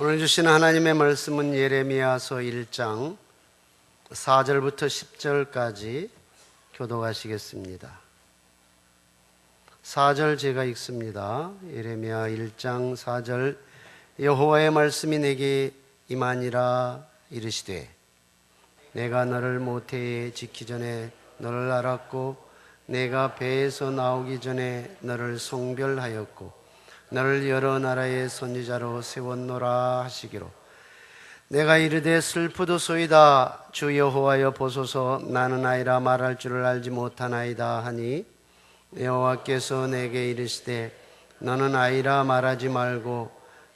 오늘 주신 하나님의 말씀은 예레미야서 1장 4절부터 10절까지 교독하시겠습니다. 4절 제가 읽습니다. 예레미야 1장 4절. 여호와의 말씀이 내게 임하니라. 이르시되 내가 너를 모태에 짓기 전에 너를 알았고 내가 배에서 나오기 전에 너를 성별하였고 너를 여러 나라의 선지자로 세웠노라 하시기로 내가 이르되 슬프도소이다. 주 여호와여 보소서. 나는 아이라 말할 줄을 알지 못하나이다 하니 여호와께서 내게 이르시되 너는 아이라 말하지 말고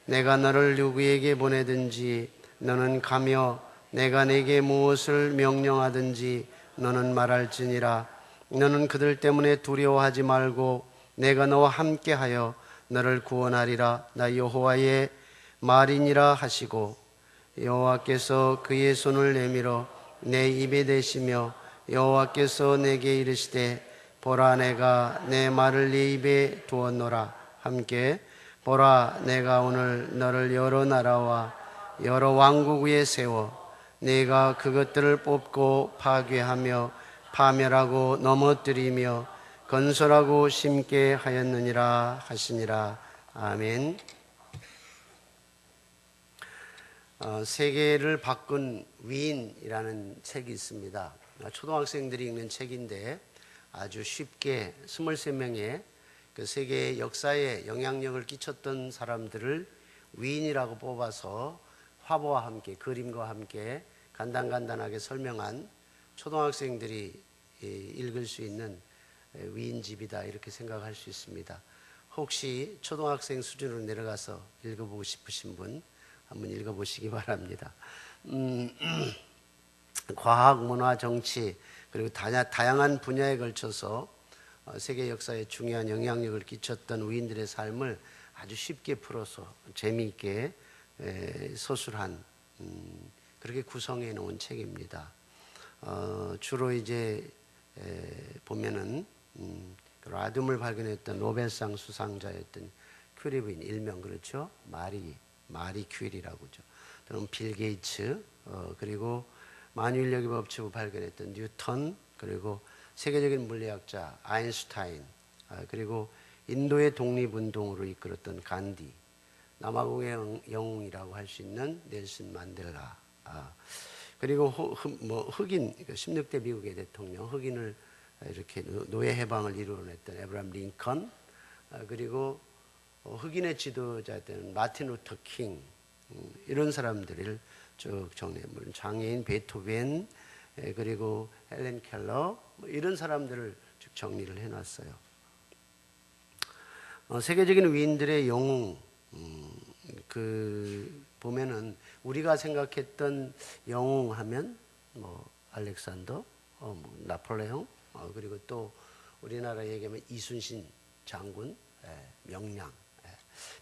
내가 너를 누구에게 보내든지 너는 가며 내가 내게 무엇을 명령하든지 너는 말할지니라. 너는 그들 때문에 두려워하지 말고 내가 너와 함께하여 너를 구원하리라. 나 여호와의 말이니라 하시고 여호와께서 그의 손을 내밀어 내 입에 대시며 여호와께서 내게 이르시되 보라 내가 내 말을 네 입에 두었노라. 함께 보라 내가 오늘 너를 여러 나라와 여러 왕국 위에 세워 네가 그것들을 뽑고 파괴하며 파멸하고 넘어뜨리며 건설하고 심게 하였느니라 하시니라. 아멘. 세계를 바꾼 위인이라는 책이 있습니다. 초등학생들이 읽는 책인데 아주 쉽게 23명의 그 세계의 역사에 영향력을 끼쳤던 사람들을 위인이라고 뽑아서 화보와 함께 그림과 함께 간단하게 설명한 초등학생들이 읽을 수 있는 위인집이다 이렇게 생각할 수 있습니다. 혹시 초등학생 수준으로 내려가서 읽어보고 싶으신 분 한번 읽어보시기 바랍니다. 과학, 문화, 정치 그리고 다양한 분야에 걸쳐서 세계 역사에 중요한 영향력을 끼쳤던 위인들의 삶을 아주 쉽게 풀어서 재미있게 서술한 그렇게 구성해 놓은 책입니다. 주로 이제 보면은 라듐을 발견했던 노벨상 수상자였던 큐리 부인 일명 그렇죠. 마리 큐리라고죠. 또는 빌 게이츠 그리고 만유인력의 법칙을 발견했던 뉴턴 그리고 세계적인 물리학자 아인슈타인 그리고 인도의 독립운동으로 이끌었던 간디 남아공의 영웅이라고 할 수 있는 넬슨 만델라 그리고 흑인 16대 미국의 대통령 흑인을 이렇게 노예 해방을 이루어냈던 에브라함 링컨 그리고 흑인의 지도자였던 마틴 루터 킹 이런 사람들을 쭉 정리해 물론 장애인 베토벤 그리고 헬렌 켈러 이런 사람들을 쭉 정리를 해놨어요. 세계적인 위인들의 영웅 보면은 우리가 생각했던 영웅하면 알렉산더, 나폴레옹 그리고 또 우리나라 얘기하면 이순신 장군,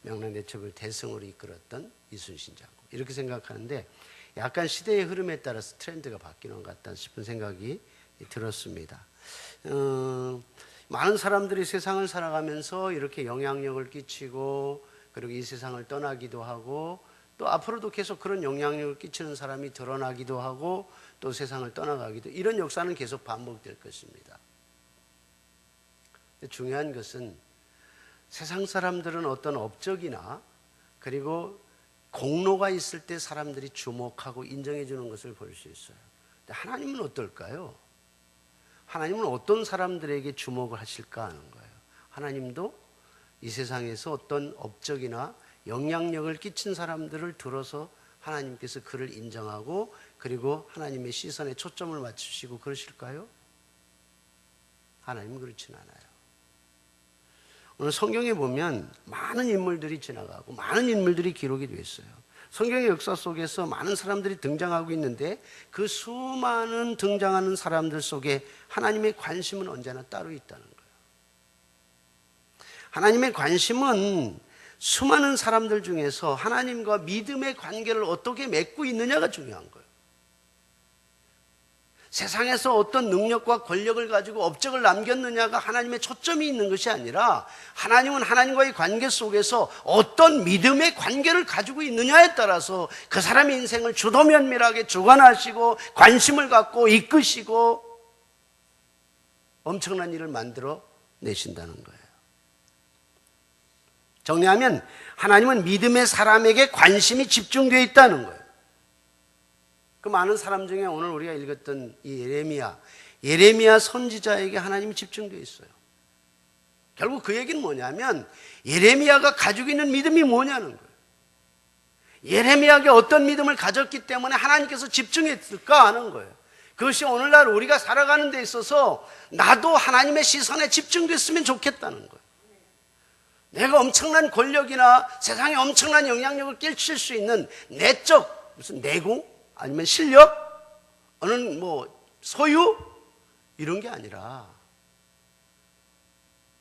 명량대첩을 대승으로 이끌었던 이순신 장군 이렇게 생각하는데 약간 시대의 흐름에 따라서 트렌드가 바뀌는 것 같다 싶은 생각이 들었습니다. 많은 사람들이 세상을 살아가면서 이렇게 영향력을 끼치고 그리고 이 세상을 떠나기도 하고 또 앞으로도 계속 그런 영향력을 끼치는 사람이 드러나기도 하고 또 세상을 떠나가기도 이런 역사는 계속 반복될 것입니다. 중요한 것은 세상 사람들은 어떤 업적이나 그리고 공로가 있을 때 사람들이 주목하고 인정해 주는 것을 볼 수 있어요. 근데 하나님은 어떨까요? 하나님은 어떤 사람들에게 주목을 하실까 하는 거예요. 하나님도 이 세상에서 어떤 업적이나 영향력을 끼친 사람들을 들어서 하나님께서 그를 인정하고 그리고 하나님의 시선에 초점을 맞추시고 그러실까요? 하나님은 그렇진 않아요. 오늘 성경에 보면 많은 인물들이 지나가고 많은 인물들이 기록이 되어 있어요. 성경의 역사 속에서 많은 사람들이 등장하고 있는데 그 수많은 등장하는 사람들 속에 하나님의 관심은 언제나 따로 있다는 거예요. 하나님의 관심은 수많은 사람들 중에서 하나님과 믿음의 관계를 어떻게 맺고 있느냐가 중요한 거예요. 세상에서 어떤 능력과 권력을 가지고 업적을 남겼느냐가 하나님의 초점이 있는 것이 아니라 하나님은 하나님과의 관계 속에서 어떤 믿음의 관계를 가지고 있느냐에 따라서 그 사람의 인생을 주도면밀하게 주관하시고 관심을 갖고 이끄시고 엄청난 일을 만들어 내신다는 거예요. 정리하면 하나님은 믿음의 사람에게 관심이 집중되어 있다는 거예요. 그 많은 사람 중에 오늘 우리가 읽었던 이 예레미야 선지자에게 하나님이 집중되어 있어요. 결국 그 얘기는 뭐냐면 예레미야가 가지고 있는 믿음이 뭐냐는 거예요. 예레미야가 어떤 믿음을 가졌기 때문에 하나님께서 집중했을까 하는 거예요. 그것이 오늘날 우리가 살아가는 데 있어서 나도 하나님의 시선에 집중됐으면 좋겠다는 거예요. 내가 엄청난 권력이나 세상에 엄청난 영향력을 끼칠 수 있는 내적 무슨 내공? 아니면 실력? 어느 소유? 이런 게 아니라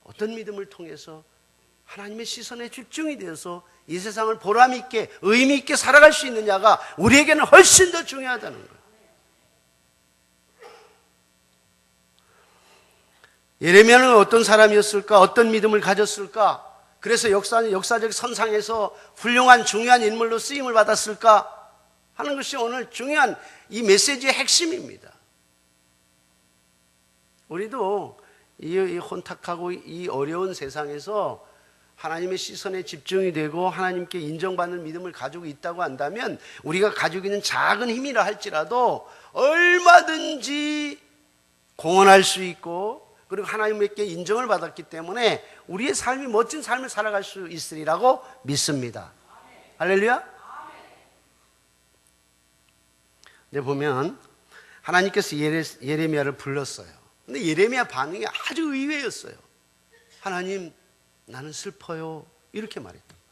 어떤 믿음을 통해서 하나님의 시선에 집중이 되어서 이 세상을 보람있게 의미 있게 살아갈 수 있느냐가 우리에게는 훨씬 더 중요하다는 거예요. 예레미야는 어떤 사람이었을까? 어떤 믿음을 가졌을까? 그래서 역사적 선상에서 훌륭한 중요한 인물로 쓰임을 받았을까? 하는 것이 오늘 중요한 이 메시지의 핵심입니다. 우리도 이 혼탁하고 이 어려운 세상에서 하나님의 시선에 집중이 되고 하나님께 인정받는 믿음을 가지고 있다고 한다면 우리가 가지고 있는 작은 힘이라 할지라도 얼마든지 공헌할 수 있고 그리고 하나님께 인정을 받았기 때문에 우리의 삶이 멋진 삶을 살아갈 수 있으리라고 믿습니다. 할렐루야. 보면 하나님께서 예레미야를 불렀어요. 근데 예레미야 반응이 아주 의외였어요. 하나님, 나는 슬퍼요. 이렇게 말했던 거예요.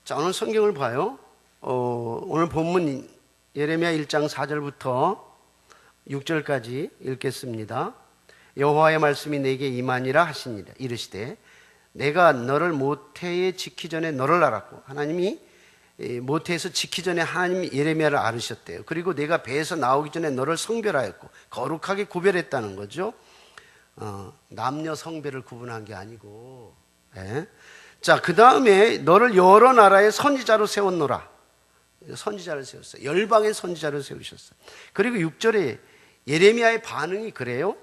자, 오늘 성경을 봐요. 오늘 본문 예레미야 1장 4절부터 6절까지 읽겠습니다. 여호와의 말씀이 내게 임하니라 하시니라. 이르시되 내가 너를 모태에 짓기 전에 너를 알았고, 하나님이 모태에서 짓기 전에 하나님이 예레미야를 알으셨대요. 그리고 내가 배에서 나오기 전에 너를 성별하였고, 거룩하게 구별했다는 거죠. 남녀 성별을 구분한 게 아니고. 예. 자, 그 다음에 너를 여러 나라의 선지자로 세웠노라. 선지자를 세웠어요. 열방의 선지자를 세우셨어요. 그리고 6절에 예레미야의 반응이 그래요.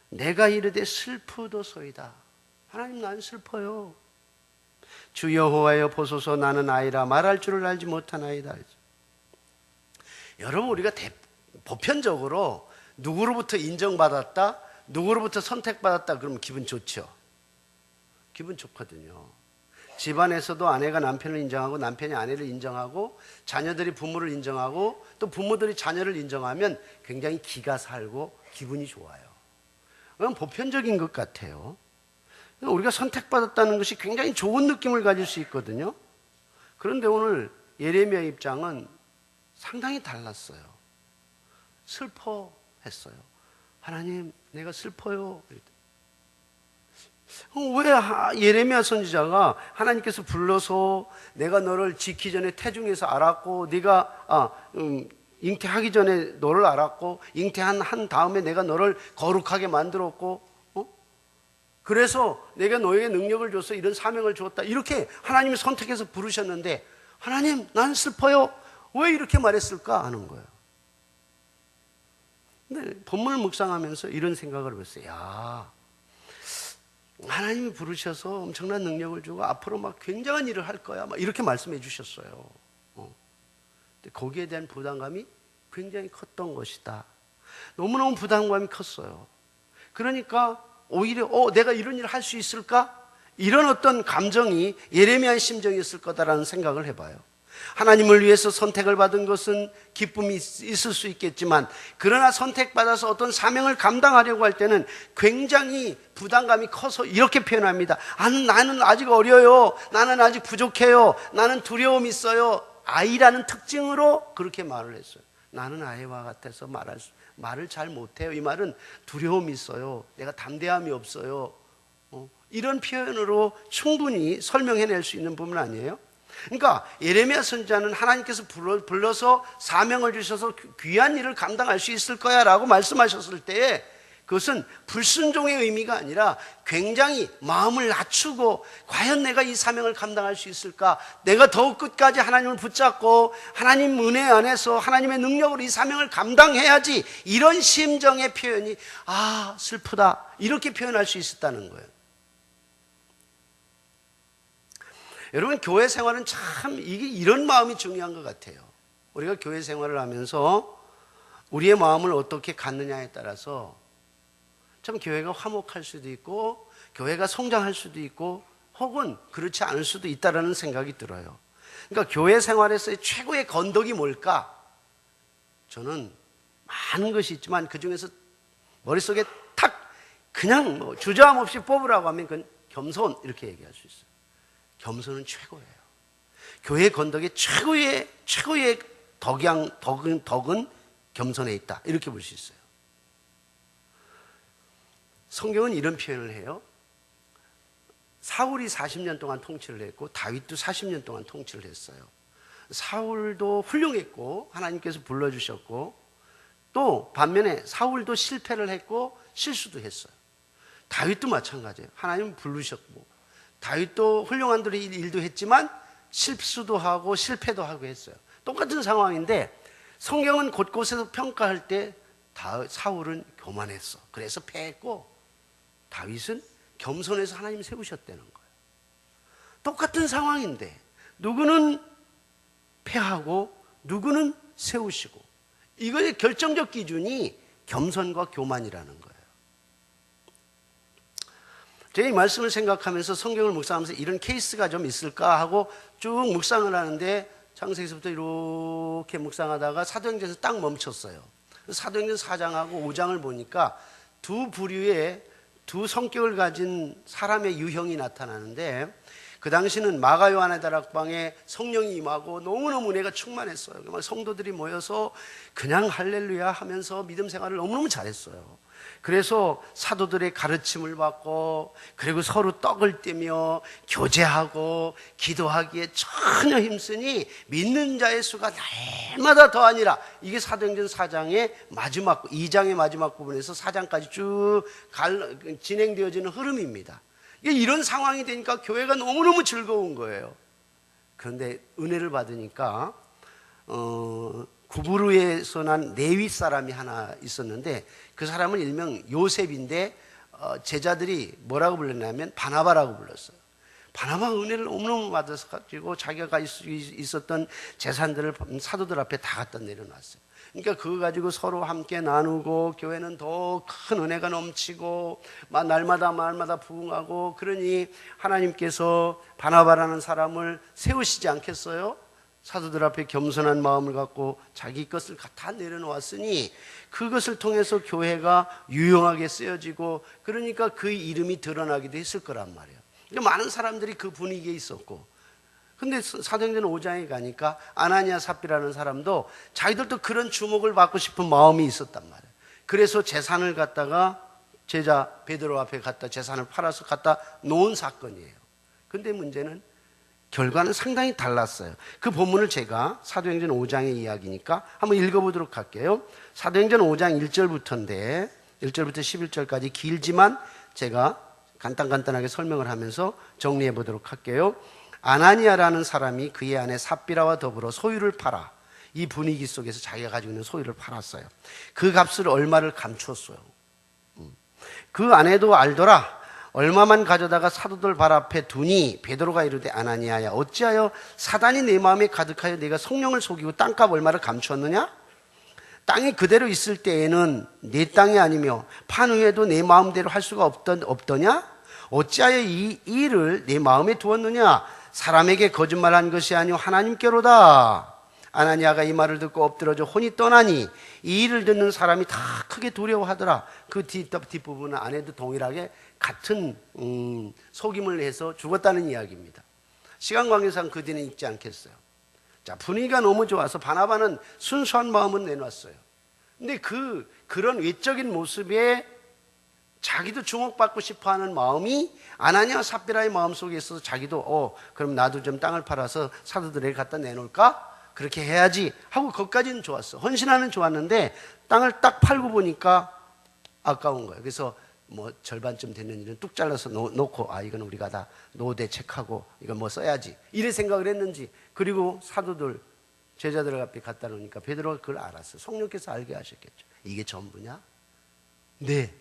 내가 이르되 슬프도소이다. 하나님, 난 슬퍼요. 주 여호와여 보소서, 나는 아이라 말할 줄을 알지 못하나이다. 여러분, 우리가 보편적으로 누구로부터 인정받았다, 누구로부터 선택받았다 그러면 기분 좋죠. 기분 좋거든요. 집안에서도 아내가 남편을 인정하고 남편이 아내를 인정하고 자녀들이 부모를 인정하고 또 부모들이 자녀를 인정하면 굉장히 기가 살고 기분이 좋아요. 그건 보편적인 것 같아요. 우리가 선택받았다는 것이 굉장히 좋은 느낌을 가질 수 있거든요. 그런데 오늘 예레미야 입장은 상당히 달랐어요. 슬퍼했어요. 하나님, 내가 슬퍼요. 왜 예레미야 선지자가 하나님께서 불러서 내가 너를 짓기 전에 태중에서 알았고, 네가 잉태하기 전에 너를 알았고, 잉태한 다음에 내가 너를 거룩하게 만들었고, 그래서 내가 너에게 능력을 줘서 이런 사명을 주었다, 이렇게 하나님이 선택해서 부르셨는데 하나님, 난 슬퍼요. 왜 이렇게 말했을까 하는 거예요. 근데 본문을 묵상하면서 이런 생각을 했어요. 야, 하나님이 부르셔서 엄청난 능력을 주고 앞으로 막 굉장한 일을 할 거야, 막 이렇게 말씀해 주셨어요. 근데 거기에 대한 부담감이 굉장히 컸던 것이다. 너무너무 부담감이 컸어요. 그러니까 오히려 내가 이런 일을 할 수 있을까? 이런 어떤 감정이 예레미야의 심정이었을 거다라는 생각을 해봐요. 하나님을 위해서 선택을 받은 것은 기쁨이 있을 수 있겠지만, 그러나 선택받아서 어떤 사명을 감당하려고 할 때는 굉장히 부담감이 커서 이렇게 표현합니다. 나는 아직 어려요. 나는 아직 부족해요. 나는 두려움이 있어요. 아이라는 특징으로 그렇게 말을 했어요. 나는 아이와 같아서 말을 잘 못해요. 이 말은 두려움이 있어요. 내가 담대함이 없어요. 이런 표현으로 충분히 설명해낼 수 있는 부분 아니에요? 그러니까 예레미야 선지자는 하나님께서 불러서 사명을 주셔서 귀한 일을 감당할 수 있을 거야 라고 말씀하셨을 때에 그것은 불순종의 의미가 아니라 굉장히 마음을 낮추고 과연 내가 이 사명을 감당할 수 있을까? 내가 더욱 끝까지 하나님을 붙잡고 하나님 은혜 안에서 하나님의 능력으로 이 사명을 감당해야지, 이런 심정의 표현이 슬프다 이렇게 표현할 수 있었다는 거예요. 여러분, 교회 생활은 참 이런 마음이 중요한 것 같아요. 우리가 교회 생활을 하면서 우리의 마음을 어떻게 갖느냐에 따라서 참 교회가 화목할 수도 있고 교회가 성장할 수도 있고 혹은 그렇지 않을 수도 있다는 생각이 들어요. 그러니까 교회 생활에서의 최고의 건덕이 뭘까? 저는 많은 것이 있지만 그 중에서 머릿속에 탁 그냥 주저함 없이 뽑으라고 하면 그건 겸손, 이렇게 얘기할 수 있어요. 겸손은 최고예요. 교회 건덕의 최고의 덕은 겸손에 있다, 이렇게 볼 수 있어요. 성경은 이런 표현을 해요. 사울이 40년 동안 통치를 했고 다윗도 40년 동안 통치를 했어요. 사울도 훌륭했고 하나님께서 불러주셨고, 또 반면에 사울도 실패를 했고 실수도 했어요. 다윗도 마찬가지예요. 하나님 부르셨고 다윗도 훌륭한 일도 했지만 실수도 하고 실패도 하고 했어요. 똑같은 상황인데 성경은 곳곳에서 평가할 때 사울은 교만했어, 그래서 패했고 다윗은 겸손해서 하나님 세우셨다는 거예요. 똑같은 상황인데 누구는 패하고 누구는 세우시고, 이거의 결정적 기준이 겸손과 교만이라는 거예요. 제가 이 말씀을 생각하면서 성경을 묵상하면서 이런 케이스가 좀 있을까 하고 쭉 묵상을 하는데 창세기서부터 이렇게 묵상하다가 사도행전에서 딱 멈췄어요. 사도행전 4장하고 5장을 보니까 두 부류의 두 성격을 가진 사람의 유형이 나타나는데, 그 당시는 마가 요한의 다락방에 성령이 임하고 너무너무 은혜가 충만했어요. 성도들이 모여서 그냥 할렐루야 하면서 믿음 생활을 너무너무 잘했어요. 그래서 사도들의 가르침을 받고 그리고 서로 떡을 떼며 교제하고 기도하기에 전혀 힘쓰니 믿는 자의 수가 날마다 더하니라. 이게 사도행전 4장의 마지막 2장의 마지막 부분에서 4장까지 쭉 진행되어지는 흐름입니다. 이런 상황이 되니까 교회가 너무너무 즐거운 거예요. 그런데 은혜를 받으니까 구브르에서 난 레위 사람이 하나 있었는데 그 사람은 일명 요셉인데 제자들이 뭐라고 불렀냐면 바나바라고 불렀어요. 바나바가 은혜를 너무너무 받아서 가지고 자기가 가지고 있었던 재산들을 사도들 앞에 다 갖다 내려놨어요. 그러니까 그거 가지고 서로 함께 나누고 교회는 더 큰 은혜가 넘치고 날마다 부흥하고, 그러니 하나님께서 바나바라는 사람을 세우시지 않겠어요? 사도들 앞에 겸손한 마음을 갖고 자기 것을 다 내려놓았으니 그것을 통해서 교회가 유용하게 쓰여지고, 그러니까 그 이름이 드러나기도 했을 거란 말이에요. 그러니까 많은 사람들이 그 분위기에 있었고, 근데 사도행전 5장에 가니까 아나니아 삽비라는 사람도 자기들도 그런 주목을 받고 싶은 마음이 있었단 말이에요. 그래서 재산을 갖다가 제자 베드로 앞에 갖다 재산을 팔아서 갖다 놓은 사건이에요. 근데 문제는 결과는 상당히 달랐어요. 그 본문을 제가 사도행전 5장의 이야기니까 한번 읽어보도록 할게요. 사도행전 5장 1절부터인데 1절부터 11절까지 길지만 제가 간단하게 설명을 하면서 정리해 보도록 할게요. 아나니아라는 사람이 그의 아내 삽비라와 더불어 소유를 팔아, 이 분위기 속에서 자기가 가지고 있는 소유를 팔았어요. 그 값을 얼마를 감추었어요. 그 아내도 알더라. 얼마만 가져다가 사도들 발 앞에 두니 베드로가 이르되 아나니아야, 어찌하여 사단이 내 마음에 가득하여 내가 성령을 속이고 땅값 얼마를 감추었느냐? 땅이 그대로 있을 때에는 내 땅이 아니며 판 후에도 내 마음대로 할 수가 없더냐? 어찌하여 이 일을 내 마음에 두었느냐? 사람에게 거짓말한 것이 아니오 하나님께로다. 아나니아가 이 말을 듣고 엎드러져 혼이 떠나니 이 일을 듣는 사람이 다 크게 두려워하더라. 그 뒷부분은 아내도 동일하게 같은 속임을 해서 죽었다는 이야기입니다. 시간 관계상 그 뒤는 읽지 않겠어요. 자, 분위기가 너무 좋아서 바나바는 순수한 마음은 내놨어요. 근데 그런 외적인 모습에 자기도 주목받고 싶어하는 마음이 아나니아와 삽비라의 마음속에 있어서 자기도 그럼 나도 좀 땅을 팔아서 사도들에게 갖다 내놓을까? 그렇게 해야지 하고 그것까지는 좋았어. 헌신하는 좋았는데 땅을 딱 팔고 보니까 아까운 거예요. 그래서 뭐 절반쯤 됐는 일은 뚝 잘라서 놓고 이건 우리가 다 노대 책하고 이건 뭐 써야지 이래 생각을 했는지, 그리고 사도들 제자들 앞에 갖다 놓으니까 베드로가 그걸 알았어요. 성령께서 알게 하셨겠죠. 이게 전부냐? 네.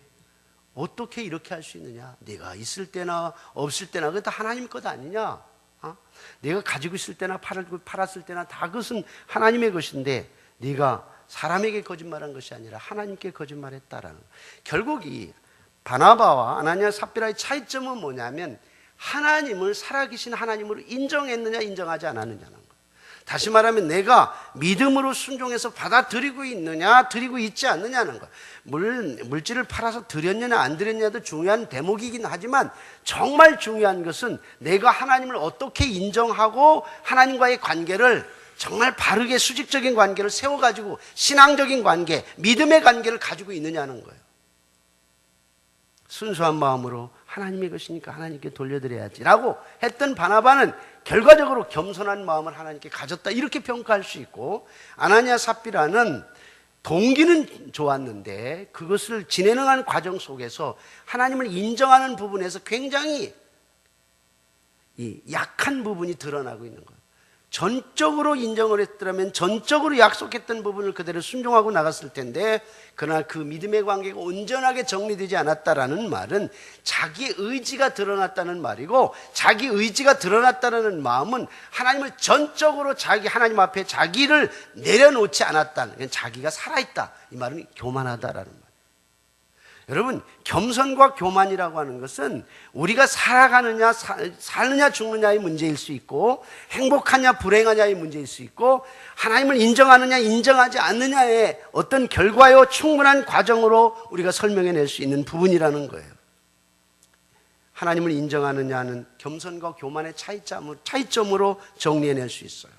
어떻게 이렇게 할 수 있느냐? 네가 있을 때나 없을 때나 그거 다 하나님 것 아니냐? 내가 가지고 있을 때나 팔았을 때나 다 그것은 하나님의 것인데 네가 사람에게 거짓말한 것이 아니라 하나님께 거짓말했다라는. 결국 이 바나바와 아나니아 삽비라의 차이점은 뭐냐면 하나님을 살아계신 하나님으로 인정했느냐 인정하지 않았느냐는 거예요. 다시 말하면 내가 믿음으로 순종해서 받아들이고 있느냐 드리고 있지 않느냐는 거예요. 물질을 팔아서 드렸느냐 안 드렸느냐도 중요한 대목이긴 하지만 정말 중요한 것은 내가 하나님을 어떻게 인정하고 하나님과의 관계를 정말 바르게 수직적인 관계를 세워가지고 신앙적인 관계, 믿음의 관계를 가지고 있느냐는 거예요. 순수한 마음으로 하나님의 것이니까 하나님께 돌려드려야지 라고 했던 바나바는 결과적으로 겸손한 마음을 하나님께 가졌다, 이렇게 평가할 수 있고, 아나니아 삽비라는 동기는 좋았는데 그것을 진행하는 과정 속에서 하나님을 인정하는 부분에서 굉장히 이 약한 부분이 드러나고 있는 거예요. 전적으로 인정을 했더라면 전적으로 약속했던 부분을 그대로 순종하고 나갔을 텐데, 그러나 그 믿음의 관계가 온전하게 정리되지 않았다라는 말은 자기 의지가 드러났다는 말이고, 자기 의지가 드러났다는 마음은 하나님을 전적으로 하나님 앞에 자기를 내려놓지 않았다는, 자기가 살아있다, 이 말은 교만하다라는 말. 여러분, 겸손과 교만이라고 하는 것은 우리가 살아가느냐 사느냐 죽느냐의 문제일 수 있고, 행복하냐 불행하냐의 문제일 수 있고, 하나님을 인정하느냐 인정하지 않느냐의 어떤 결과요 충분한 과정으로 우리가 설명해낼 수 있는 부분이라는 거예요. 하나님을 인정하느냐는 겸손과 교만의 차이점으로 정리해낼 수 있어요.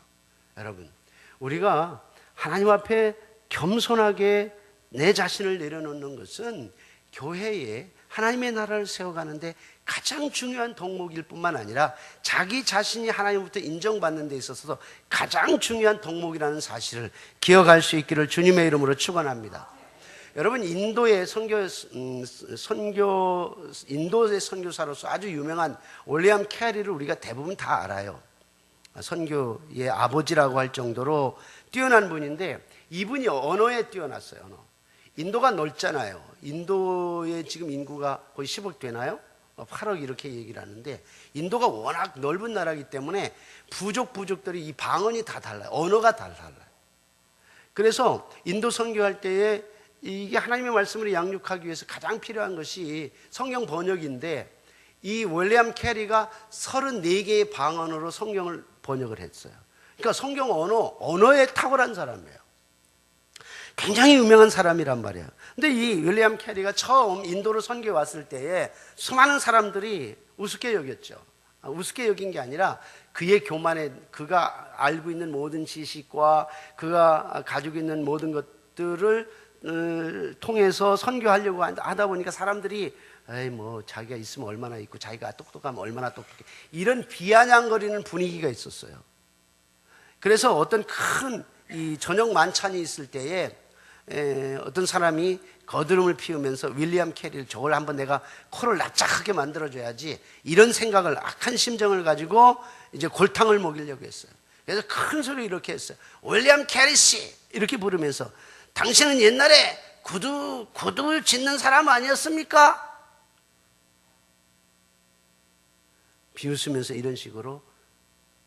여러분, 우리가 하나님 앞에 겸손하게 내 자신을 내려놓는 것은 교회에 하나님의 나라를 세워가는데 가장 중요한 덕목일 뿐만 아니라 자기 자신이 하나님부터 인정받는 데 있어서 가장 중요한 덕목이라는 사실을 기억할 수 있기를 주님의 이름으로 축원합니다. 여러분, 인도의 선교사로서 아주 유명한 윌리엄 캐리를 우리가 대부분 다 알아요. 선교의 아버지라고 할 정도로 뛰어난 분인데, 이분이 언어에 뛰어났어요. 인도가 넓잖아요. 인도의 지금 인구가 거의 10억 되나요? 8억 이렇게 얘기를 하는데, 인도가 워낙 넓은 나라이기 때문에 부족들이 이 방언이 다 달라요. 언어가 다 달라요. 그래서 인도 선교할 때에 이게 하나님의 말씀을 양육하기 위해서 가장 필요한 것이 성경 번역인데, 이 윌리엄 캐리가 34개의 방언으로 성경을 번역을 했어요. 그러니까 성경 언어에 탁월한 사람이에요. 굉장히 유명한 사람이란 말이에요. 근데 이 윌리엄 캐리가 처음 인도로 선교에 왔을 때에 수많은 사람들이 우습게 여겼죠. 우습게 여긴 게 아니라 그의 교만에, 그가 알고 있는 모든 지식과 그가 가지고 있는 모든 것들을 통해서 선교하려고 하다 보니까 사람들이 자기가 있으면 얼마나 있고 자기가 똑똑하면 얼마나 똑똑해, 이런 비아냥거리는 분위기가 있었어요. 그래서 어떤 큰 이 저녁 만찬이 있을 때에 어떤 사람이 거드름을 피우면서 윌리엄 캐리를, 저걸 한번 내가 코를 납작하게 만들어줘야지, 이런 생각을, 악한 심정을 가지고 이제 골탕을 먹이려고 했어요. 그래서 큰 소리로 이렇게 했어요. 윌리엄 캐리 씨, 이렇게 부르면서, 당신은 옛날에 구두 짓는 사람 아니었습니까? 비웃으면서 이런 식으로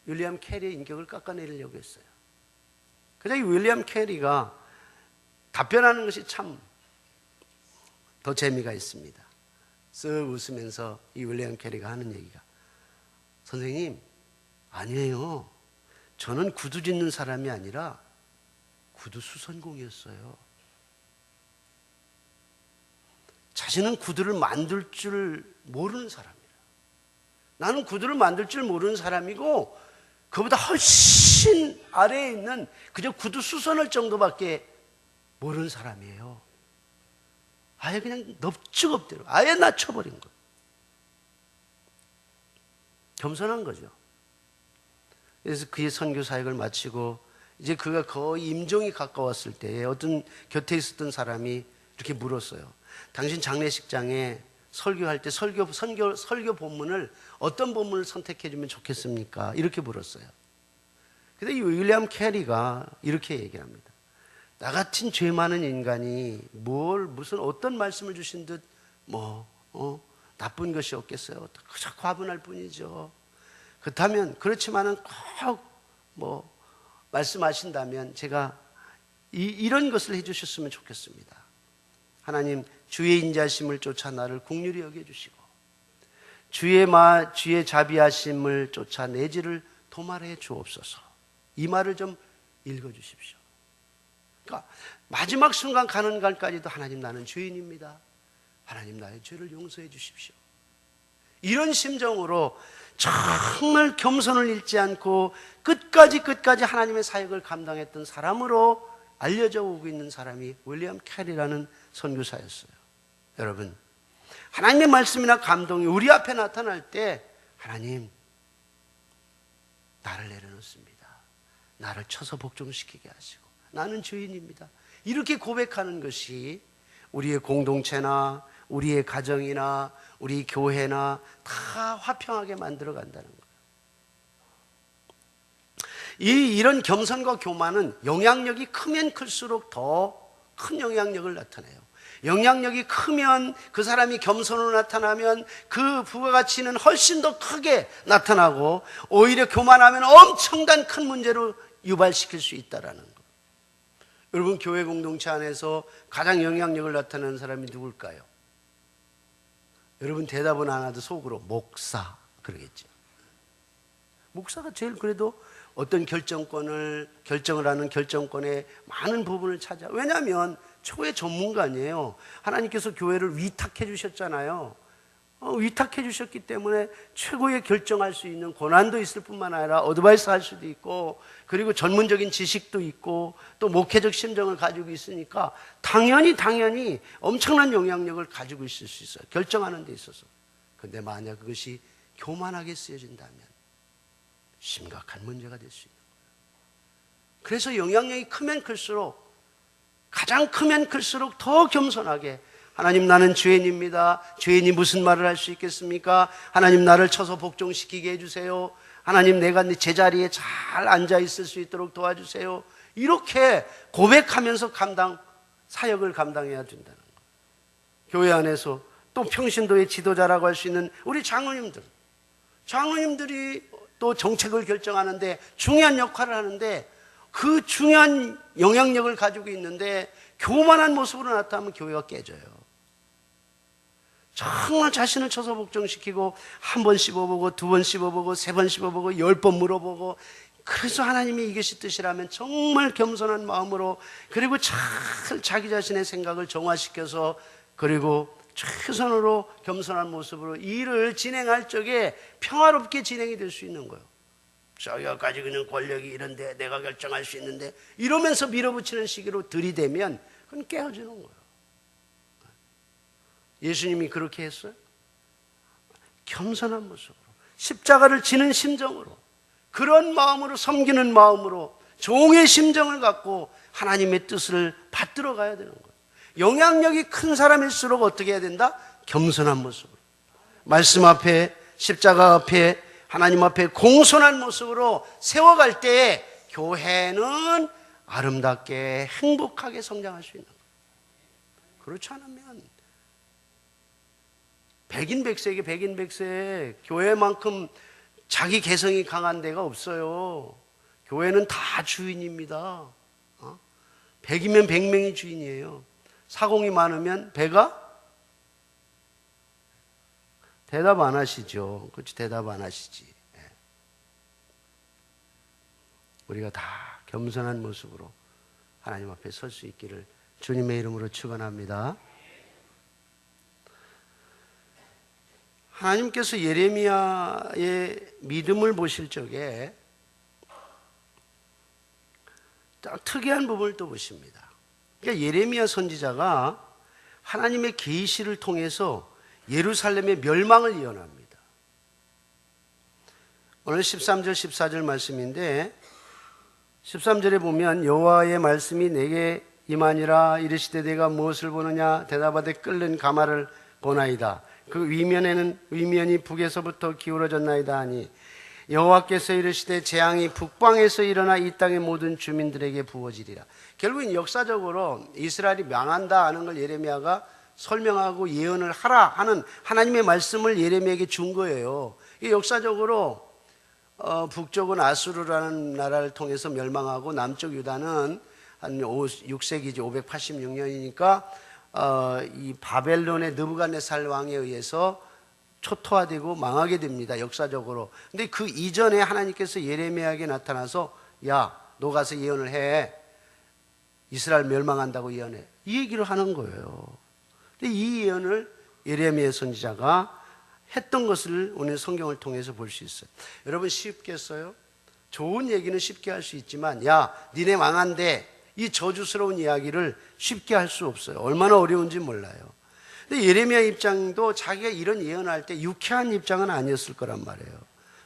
윌리엄 캐리의 인격을 깎아내리려고 했어요. 그래서 이 윌리엄 캐리가 답변하는 것이 참 더 재미가 있습니다. 쓱 웃으면서 이 윌리엄 캐리가 하는 얘기가, 선생님, 아니에요. 저는 구두 짓는 사람이 아니라 구두 수선공이었어요. 자신은 구두를 만들 줄 모르는 사람이라. 나는 구두를 만들 줄 모르는 사람이고, 그보다 훨씬 아래에 있는 그저 구두 수선할 정도밖에 모르는 사람이에요. 아예 그냥 넙죽 엎드려 아예 낮춰버린 거예요. 겸손한 거죠. 그래서 그의 선교 사역을 마치고 이제 그가 거의 임종이 가까웠을 때에 어떤 곁에 있었던 사람이 이렇게 물었어요. 당신 장례식장에 설교할 때 설교 본문을 어떤 본문을 선택해 주면 좋겠습니까? 이렇게 물었어요. 근데 이 윌리엄 캐리가 이렇게 얘기합니다. 나 같은 죄 많은 인간이 무슨 어떤 말씀을 주신 듯 나쁜 것이 없겠어요. 그저 과분할 뿐이죠. 그렇다면 그렇지만은 꼭 말씀하신다면 제가 이런 것을 해주셨으면 좋겠습니다. 하나님, 주의 인자심을 쫓아 나를 긍휼히 여겨주시고 주의 자비하심을 쫓아 내 죄를 도말해 주옵소서. 이 말을 좀 읽어주십시오. 그러니까 마지막 순간 가는 갈까지도 하나님, 나는 죄인입니다. 하나님, 나의 죄를 용서해 주십시오. 이런 심정으로 정말 겸손을 잃지 않고 끝까지 하나님의 사역을 감당했던 사람으로 알려져 오고 있는 사람이 윌리엄 캐리라는 선교사였어요. 여러분, 하나님의 말씀이나 감동이 우리 앞에 나타날 때 하나님, 나를 내려놓습니다. 나를 쳐서 복종시키게 하시고 나는 죄인입니다. 이렇게 고백하는 것이 우리의 공동체나 우리의 가정이나 우리 교회나 다 화평하게 만들어 간다는 거예요. 이런 겸손과 교만은 영향력이 크면 클수록 더 큰 영향력을 나타내요. 영향력이 크면, 그 사람이 겸손으로 나타나면 그 부가가치는 훨씬 더 크게 나타나고, 오히려 교만하면 엄청난 큰 문제로 유발시킬 수 있다는 거. 여러분, 교회 공동체 안에서 가장 영향력을 나타내는 사람이 누굴까요? 여러분 대답은 안 하도 속으로 목사 그러겠죠. 목사가 제일 그래도 어떤 결정을 하는 결정권의 많은 부분을 차지하. 왜냐하면 최고의 전문가니에요. 하나님께서 교회를 위탁해 주셨잖아요. 위탁해 주셨기 때문에 최고의 결정할 수 있는 권한도 있을 뿐만 아니라 어드바이스 할 수도 있고, 그리고 전문적인 지식도 있고 또 목회적 심정을 가지고 있으니까 당연히 엄청난 영향력을 가지고 있을 수 있어요. 결정하는 데 있어서. 그런데 만약 그것이 교만하게 쓰여진다면 심각한 문제가 될 수 있는 거예요. 그래서 영향력이 크면 클수록, 가장 크면 클수록 더 겸손하게, 하나님, 나는 죄인입니다. 죄인이 무슨 말을 할 수 있겠습니까? 하나님, 나를 쳐서 복종시키게 해주세요. 하나님, 내가 제자리에 잘 앉아 있을 수 있도록 도와주세요. 이렇게 고백하면서 사역을 감당해야 된다는 거예요. 교회 안에서 또 평신도의 지도자라고 할 수 있는 우리 장로님들이 또 정책을 결정하는데 중요한 역할을 하는데, 그 중요한 영향력을 가지고 있는데 교만한 모습으로 나타나면 교회가 깨져요. 정말 자신을 쳐서 복종시키고 한 번 씹어보고 두 번 씹어보고 세 번 씹어보고 10번 물어보고, 그래서 하나님이 이것이 뜻이라면 정말 겸손한 마음으로, 그리고 잘 자기 자신의 생각을 정화시켜서, 그리고 최선으로 겸손한 모습으로 일을 진행할 적에 평화롭게 진행이 될 수 있는 거예요. 자기가 가지고 있는 권력이 이런데 내가 결정할 수 있는데 이러면서 밀어붙이는 시기로 들이대면 그건 깨어지는 거예요. 예수님이 그렇게 했어요. 겸손한 모습으로, 십자가를 지는 심정으로, 그런 마음으로, 섬기는 마음으로, 종의 심정을 갖고 하나님의 뜻을 받들어 가야 되는 거예요. 영향력이 큰 사람일수록 어떻게 해야 된다? 겸손한 모습으로, 말씀 앞에, 십자가 앞에, 하나님 앞에 공손한 모습으로 세워갈 때에 교회는 아름답게 행복하게 성장할 수 있는 거예요. 그렇지 않으면 백인백색 교회만큼 자기 개성이 강한 데가 없어요. 교회는 다 주인입니다. 100이면 100명이 주인이에요. 사공이 많으면 배가? 대답 안 하시죠. 그렇지, 대답 안 하시지. 우리가 다 겸손한 모습으로 하나님 앞에 설 수 있기를 주님의 이름으로 축원합니다. 하나님께서 예레미야의 믿음을 보실 적에 딱 특이한 부분을 또 보십니다. 그러니까 예레미야 선지자가 하나님의 계시를 통해서 예루살렘의 멸망을 예언합니다. 오늘 13절 14절 말씀인데 13절에 보면 여호와의 말씀이 내게 임하니라. 이르시되 내가 무엇을 보느냐. 대답하되 끓는 가마를 보나이다. 그 위면이 북에서부터 기울어졌나이다 하니 여호와께서 이르시되 재앙이 북방에서 일어나 이 땅의 모든 주민들에게 부어지리라. 결국은 역사적으로 이스라엘이 망한다 하는 걸 예레미야가 설명하고 예언을 하라 하는 하나님의 말씀을 예레미야에게 준 거예요. 이 역사적으로 북쪽은 아수르라는 나라를 통해서 멸망하고 남쪽 유다는 한 6세기지 586년이니까 이 바벨론의 느부갓네살 왕에 의해서 초토화되고 망하게 됩니다. 역사적으로. 근데 그 이전에 하나님께서 예레미야에게 나타나서 야, 너 가서 예언을 해. 이스라엘 멸망한다고 예언해. 이 얘기를 하는 거예요. 근데 이 예언을 예레미야 선지자가 했던 것을 오늘 성경을 통해서 볼 수 있어요. 여러분 쉽겠어요? 좋은 얘기는 쉽게 할 수 있지만 야, 니네 망한대. 이 저주스러운 이야기를 쉽게 할 수 없어요. 얼마나 어려운지 몰라요. 근데 예레미야 입장도 자기가 이런 예언할 때 유쾌한 입장은 아니었을 거란 말이에요.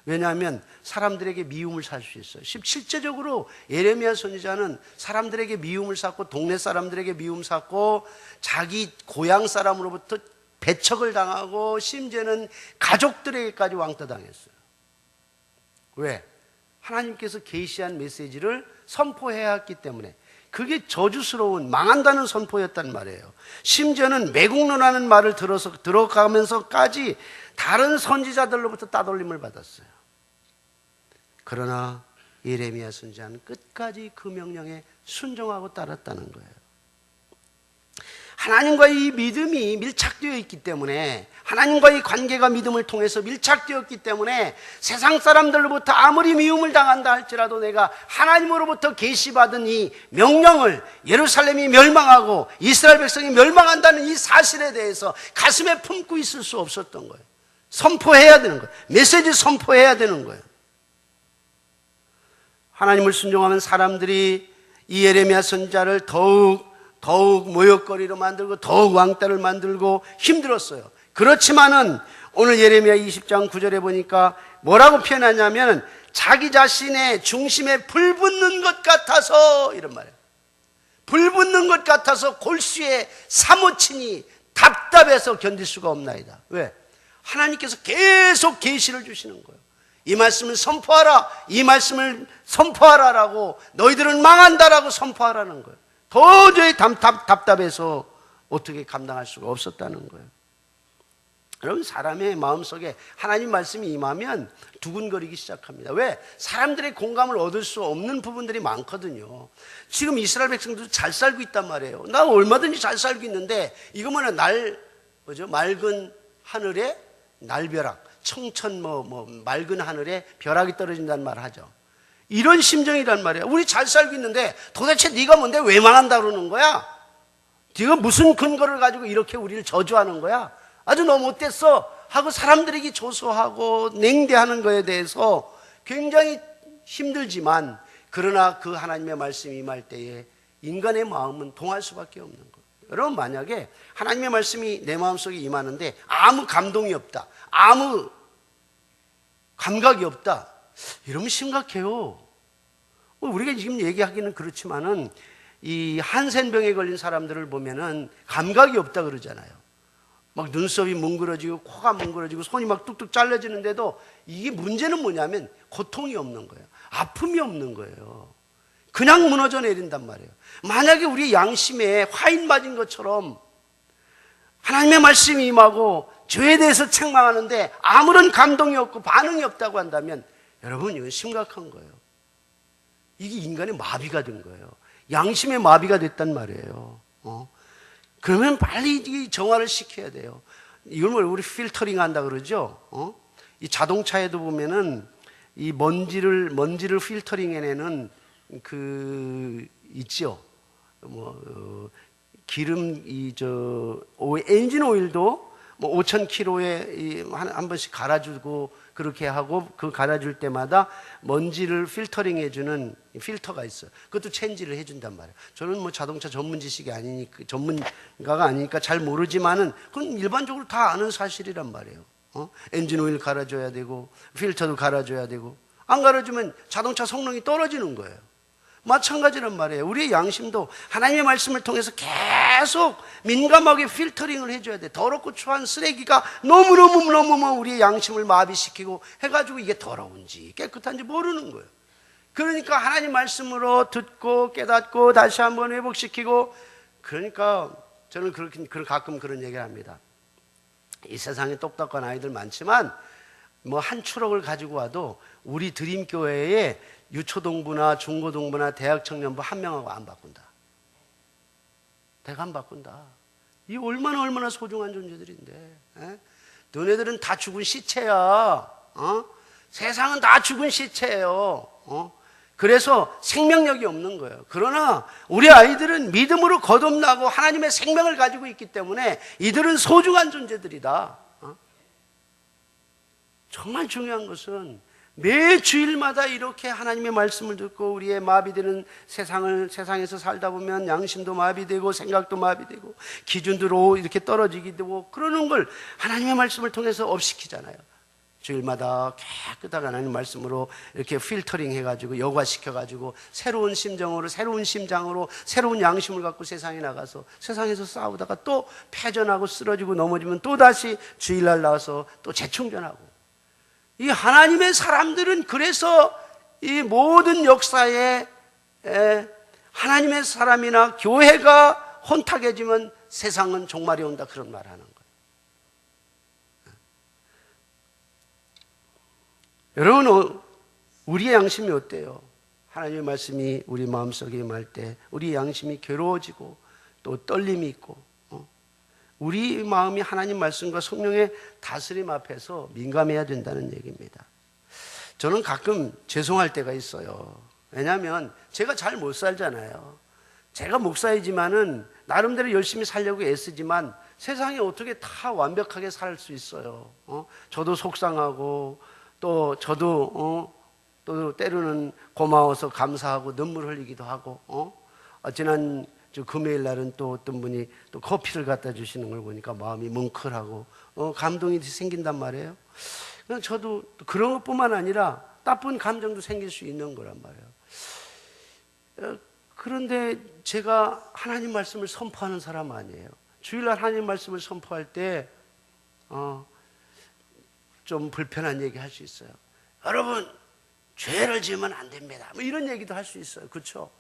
왜냐하면 사람들에게 미움을 살 수 있어요. 실제적으로 예레미야 선지자는 사람들에게 미움을 샀고 동네 사람들에게 미움 샀고 자기 고향 사람으로부터 배척을 당하고 심지어는 가족들에게까지 왕따당했어요. 왜? 하나님께서 계시한 메시지를 선포해야 했기 때문에. 그게 저주스러운 망한다는 선포였단 말이에요. 심지어는 매국노라는 말을 들어가면서까지 다른 선지자들로부터 따돌림을 받았어요. 그러나 예레미야 선지자는 끝까지 그 명령에 순종하고 따랐다는 거예요. 하나님과의 이 믿음이 밀착되어 있기 때문에, 하나님과의 관계가 믿음을 통해서 밀착되었기 때문에 세상 사람들로부터 아무리 미움을 당한다 할지라도 내가 하나님으로부터 계시받은 이 명령을, 예루살렘이 멸망하고 이스라엘 백성이 멸망한다는 이 사실에 대해서 가슴에 품고 있을 수 없었던 거예요. 선포해야 되는 거예요. 메시지 선포해야 되는 거예요. 하나님을 순종하는 사람들이 이 예레미야 선지자를 더욱 모욕거리로 만들고 더욱 왕따를 만들고 힘들었어요. 그렇지만은 오늘 예레미야 20장 9절에 보니까 뭐라고 표현하냐면 자기 자신의 중심에 불 붙는 것 같아서, 이런 말이에요. 불 붙는 것 같아서 골수에 사무치니 답답해서 견딜 수가 없나이다. 왜? 하나님께서 계속 계시를 주시는 거예요. 이 말씀을 선포하라, 이 말씀을 선포하라라고, 너희들은 망한다라고 선포하라는 거예요. 도저히 답답해서 어떻게 감당할 수가 없었다는 거예요. 여러분, 사람의 마음속에 하나님 말씀이 임하면 두근거리기 시작합니다. 왜? 사람들의 공감을 얻을 수 없는 부분들이 많거든요. 지금 이스라엘 백성들도 잘 살고 있단 말이에요. 나 얼마든지 잘 살고 있는데 이거 뭐냐, 맑은 하늘에 날벼락, 청천 맑은 하늘에 벼락이 떨어진다는 말 하죠. 이런 심정이란 말이에요. 우리 잘 살고 있는데 도대체 네가 뭔데 왜 망한다 그러는 거야? 네가 무슨 근거를 가지고 이렇게 우리를 저주하는 거야? 아주 너 못됐어 하고 사람들에게 조소하고 냉대하는 거에 대해서 굉장히 힘들지만, 그러나 그 하나님의 말씀이 임할 때에 인간의 마음은 동할 수밖에 없는 거예요. 여러분, 만약에 하나님의 말씀이 내 마음속에 임하는데 아무 감동이 없다, 아무 감각이 없다, 이러면 심각해요. 우리가 지금 얘기하기는 그렇지만은 이 한센병에 걸린 사람들을 보면은 감각이 없다 그러잖아요. 막 눈썹이 뭉그러지고 코가 뭉그러지고 손이 막 뚝뚝 잘라지는데도 이게 문제는 뭐냐면 고통이 없는 거예요. 아픔이 없는 거예요. 그냥 무너져 내린단 말이에요. 만약에 우리 양심에 화인 맞은 것처럼 하나님의 말씀이 임하고 죄에 대해서 책망하는데 아무런 감동이 없고 반응이 없다고 한다면 여러분, 이건 심각한 거예요. 이게 인간의 마비가 된 거예요. 양심의 마비가 됐단 말이에요. 그러면 빨리 이 정화를 시켜야 돼요. 이걸 뭐 우리 필터링 한다 그러죠. 이 자동차에도 보면은 이 먼지를 필터링 해내는 있죠. 기름 엔진 오일도 5,000km에 한 번씩 갈아주고 그렇게 하고 그 갈아줄 때마다 먼지를 필터링 해주는 필터가 있어요. 그것도 체인지를 해준단 말이에요. 저는 뭐 자동차 전문 지식이 아니니까, 전문가가 아니니까 잘 모르지만은 그건 일반적으로 다 아는 사실이란 말이에요. 엔진 오일 갈아줘야 되고 필터도 갈아줘야 되고, 안 갈아주면 자동차 성능이 떨어지는 거예요. 마찬가지란 말이에요. 우리의 양심도 하나님의 말씀을 통해서 계속 민감하게 필터링을 해줘야 돼. 더럽고 추한 쓰레기가 너무너무 우리의 양심을 마비시키고 해가지고 이게 더러운지 깨끗한지 모르는 거예요. 그러니까 하나님 말씀으로 듣고 깨닫고 다시 한번 회복시키고, 그러니까 저는 가끔 그런 얘기를 합니다. 이 세상에 똑똑한 아이들 많지만 뭐 한 추억을 가지고 와도 우리 드림교회에 유초동부나 중고동부나 대학청년부 한 명하고 안 바꾼다. 내가 안 바꾼다. 이 얼마나 소중한 존재들인데. 에? 너네들은 다 죽은 시체야. 세상은 다 죽은 시체예요. 그래서 생명력이 없는 거예요. 그러나 우리 아이들은 믿음으로 거듭나고 하나님의 생명을 가지고 있기 때문에 이들은 소중한 존재들이다. 정말 중요한 것은 매 주일마다 이렇게 하나님의 말씀을 듣고 우리의 마비되는 세상에서 살다 보면 양심도 마비되고 생각도 마비되고 기준도 이렇게 떨어지게 되고 그러는 걸 하나님의 말씀을 통해서 업시키잖아요. 주일마다 깨끗하게 하나님 말씀으로 이렇게 필터링 해가지고 여과시켜가지고 새로운 심정으로, 새로운 심장으로, 새로운 양심을 갖고 세상에 나가서 세상에서 싸우다가 또 패전하고 쓰러지고 넘어지면 또 다시 주일날 나와서 또 재충전하고. 이 하나님의 사람들은 그래서 이 모든 역사에 하나님의 사람이나 교회가 혼탁해지면 세상은 종말이 온다, 그런 말 하는 거예요. 여러분, 우리의 양심이 어때요? 하나님의 말씀이 우리 마음속에 임할 때 우리 양심이 괴로워지고 또 떨림이 있고, 우리 마음이 하나님 말씀과 성령의 다스림 앞에서 민감해야 된다는 얘기입니다. 저는 가끔 죄송할 때가 있어요. 왜냐하면 제가 잘 못 살잖아요. 제가 목사이지만은 나름대로 열심히 살려고 애쓰지만 세상에 어떻게 다 완벽하게 살 수 있어요? 저도 속상하고 또 저도 또 때로는 고마워서 감사하고 눈물 흘리기도 하고, 지난 금요일 날은 또 어떤 분이 또 커피를 갖다 주시는 걸 보니까 마음이 뭉클하고 감동이 생긴단 말이에요. 저도 그런 것뿐만 아니라 나쁜 감정도 생길 수 있는 거란 말이에요. 그런데 제가 하나님 말씀을 선포하는 사람 아니에요. 주일날 하나님 말씀을 선포할 때 좀 불편한 얘기 할 수 있어요. 여러분, 죄를 지으면 안 됩니다, 뭐 이런 얘기도 할 수 있어요. 그렇죠?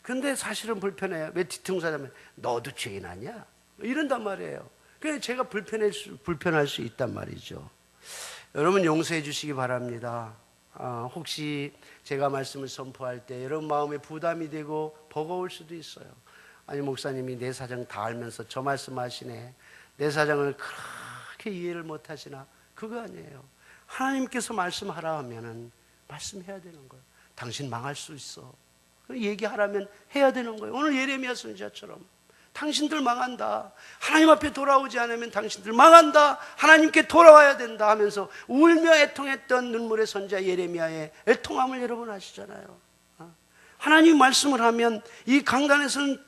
근데 사실은 불편해요. 왜 뒤통수하면 너도 죄인 아니야? 이런단 말이에요. 그래서 제가 불편할 수 있단 말이죠. 여러분 용서해 주시기 바랍니다. 혹시 제가 말씀을 선포할 때 여러분 마음에 부담이 되고 버거울 수도 있어요. 아니, 목사님이 내 사정 다 알면서 저 말씀하시네, 내 사정을 그렇게 이해를 못 하시나? 그거 아니에요. 하나님께서 말씀하라 하면은 말씀해야 되는 거예요. 당신 망할 수 있어, 얘기하라면 해야 되는 거예요. 오늘 예레미야 선지자처럼 당신들 망한다, 하나님 앞에 돌아오지 않으면 당신들 망한다, 하나님께 돌아와야 된다 하면서 울며 애통했던 눈물의 선지자 예레미야의 애통함을 여러분 아시잖아요. 하나님 말씀을 하면 이 강단에서는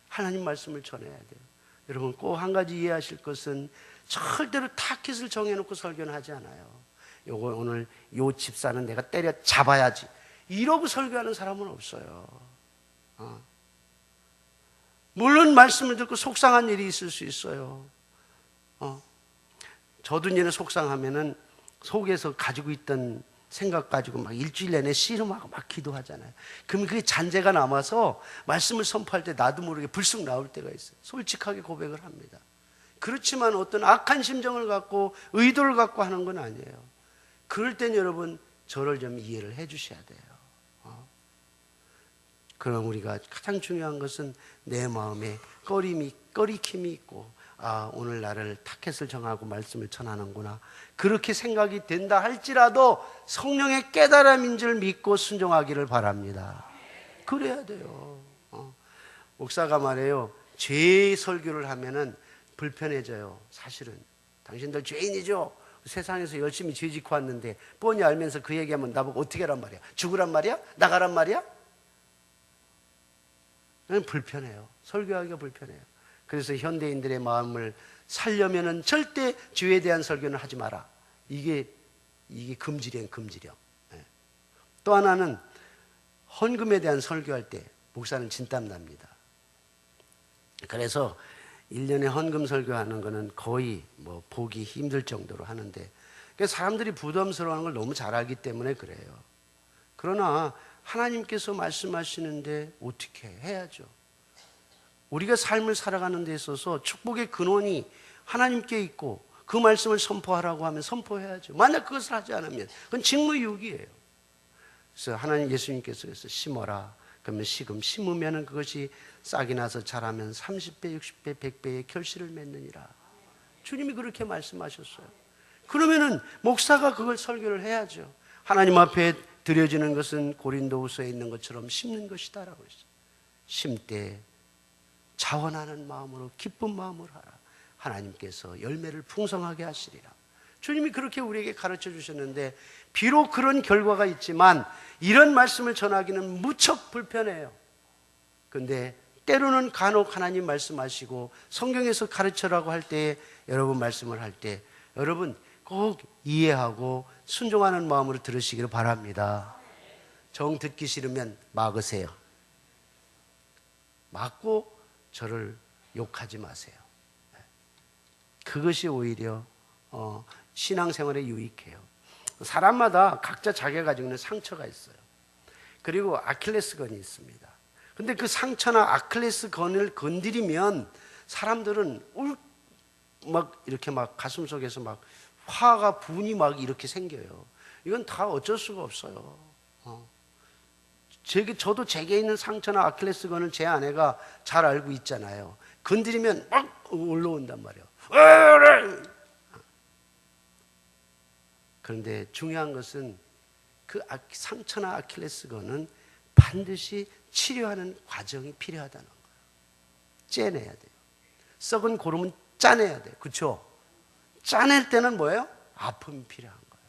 하나님 말씀을 전해야 돼요. 여러분 꼭 한 가지 이해하실 것은 절대로 타깃을 정해놓고 설교는 하지 않아요. 요거 오늘 요 집사는 내가 때려 잡아야지 이러고 설교하는 사람은 없어요. 물론 말씀을 듣고 속상한 일이 있을 수 있어요. 저도 이제는 속상하면은 속에서 가지고 있던 생각 가지고 막 일주일 내내 씨름하고 막 기도하잖아요. 그러면 그게 잔재가 남아서 말씀을 선포할 때 나도 모르게 불쑥 나올 때가 있어요. 솔직하게 고백을 합니다. 그렇지만 어떤 악한 심정을 갖고 의도를 갖고 하는 건 아니에요. 그럴 땐 여러분 저를 좀 이해를 해 주셔야 돼요. 그럼 우리가 가장 중요한 것은 내 마음에 꺼리킴이 있고, 오늘 나를 타켓을 정하고 말씀을 전하는구나, 그렇게 생각이 된다 할지라도 성령의 깨달음인 줄 믿고 순종하기를 바랍니다. 그래야 돼요. 목사가 말해요, 죄 설교를 하면은 불편해져요. 사실은 당신들 죄인이죠, 세상에서 열심히 죄짓고 왔는데 뻔히 알면서 그 얘기하면 나보고 어떻게 하란 말이야? 죽으란 말이야? 나가란 말이야? 불편해요. 설교하기가 불편해요. 그래서 현대인들의 마음을 살려면은 절대 죄에 대한 설교는 하지 마라. 이게 금지령. 또 하나는 헌금에 대한 설교할 때 목사는 진땀 납니다. 그래서 1년에 헌금 설교하는 거는 거의 뭐 보기 힘들 정도로 하는데, 사람들이 부담스러워하는 걸 너무 잘 알기 때문에 그래요. 그러나 하나님께서 말씀하시는데 어떻게 해야죠. 우리가 삶을 살아가는 데 있어서 축복의 근원이 하나님께 있고 그 말씀을 선포하라고 하면 선포해야죠. 만약 그것을 하지 않으면 그건 직무유기예요. 그래서 하나님, 예수님께서 그래서 심어라. 그러면 심으면 그것이 싹이 나서 자라면 30배, 60배, 100배의 결실을 맺느니라. 주님이 그렇게 말씀하셨어요. 그러면은 목사가 그걸 설교를 해야죠. 하나님 앞에 드려지는 것은 고린도후서에 있는 것처럼 심는 것이다라고 했어요. 심때 자원하는 마음으로 기쁜 마음으로 하라. 하나님께서 열매를 풍성하게 하시리라. 주님이 그렇게 우리에게 가르쳐 주셨는데, 비록 그런 결과가 있지만 이런 말씀을 전하기는 무척 불편해요. 그런데 때로는 간혹 하나님 말씀하시고 성경에서 가르쳐라고 할 때에, 여러분 말씀을 할 때 여러분 꼭 이해하고 순종하는 마음으로 들으시기를 바랍니다. 정 듣기 싫으면 막으세요. 막고 저를 욕하지 마세요. 그것이 오히려 신앙생활에 유익해요. 사람마다 각자 자기가 가지고 있는 상처가 있어요. 그리고 아킬레스건이 있습니다. 근데 그 상처나 아킬레스건을 건드리면 사람들은 막 이렇게 막 가슴속에서 막 화가, 분이 막 이렇게 생겨요. 이건 다 어쩔 수가 없어요. 저도 제게 있는 상처나 아킬레스건을 제 아내가 잘 알고 있잖아요. 건드리면 막 올라온단 말이에요. 그런데 중요한 것은 그 상처나 아킬레스건은 반드시 치료하는 과정이 필요하다는 거예요. 째내야 돼요. 썩은 고름은 짜내야 돼요. 그렇죠? 짜낼 때는 뭐예요? 아픔이 필요한 거예요.